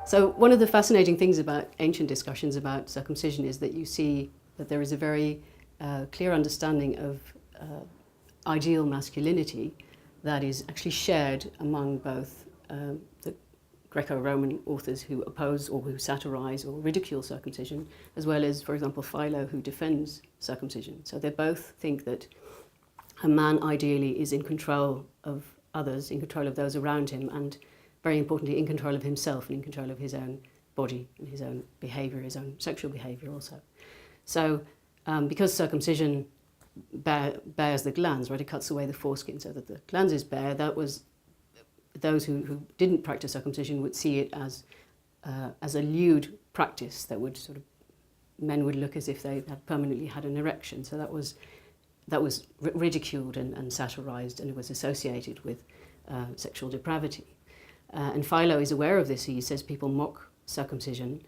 So one of the fascinating things about ancient discussions about circumcision is that you see that there is a very clear understanding of ideal masculinity that is actually shared among both the Greco-Roman authors who oppose or who satirize or ridicule circumcision, as well as, for example, Philo, who defends circumcision. So they both think that a man ideally is in control of others, in control of those around him, and very importantly, in control of himself and in control of his own body and his own behavior, his own sexual behavior also. So because circumcision bares the glans, right, it cuts away the foreskin so that the glans is bare, that was, those who didn't practice circumcision would see it as a lewd practice that would sort of, men would look as if they had permanently had an erection. So that was ridiculed and satirized, and it was associated with sexual depravity. And Philo is aware of this. He says people mock circumcision,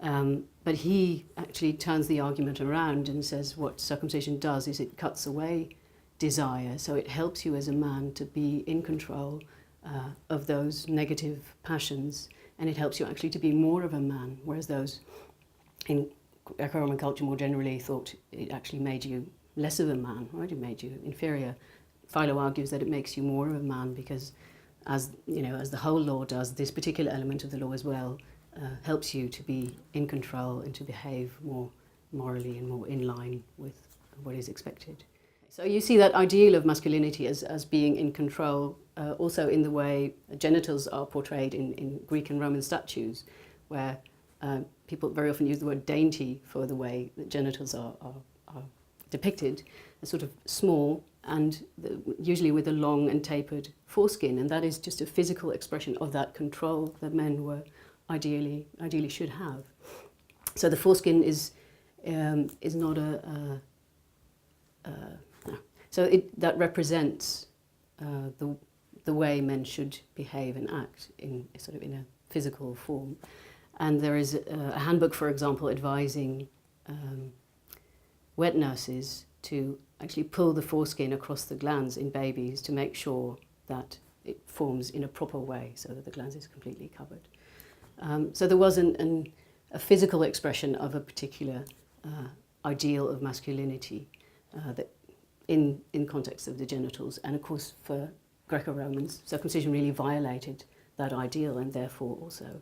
but he actually turns the argument around and says what circumcision does is it cuts away desire, so it helps you as a man to be in control of those negative passions, and it helps you actually to be more of a man, whereas those in Greco-Roman culture more generally thought it actually made you less of a man, right? It made you inferior. Philo argues that it makes you more of a man because, as you know, as the whole law does, this particular element of the law as well helps you to be in control and to behave more morally and more in line with what is expected. So you see that ideal of masculinity as being in control also in the way genitals are portrayed in Greek and Roman statues, where people very often use the word dainty for the way that genitals are depicted as sort of small and usually with a long and tapered foreskin, and that is just a physical expression of that control that men were ideally should have. So the foreskin is not that represents the way men should behave and act in sort of in a physical form. And there is a handbook, for example, advising wet nurses to actually pull the foreskin across the glans in babies to make sure that it forms in a proper way so that the glans is completely covered. So there was a physical expression of a particular ideal of masculinity that in context of the genitals, and of course for Greco-Romans, circumcision really violated that ideal, and therefore also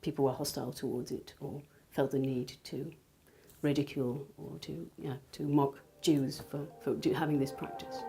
people were hostile towards it or felt the need to ridicule or to mock Jews for having this practice.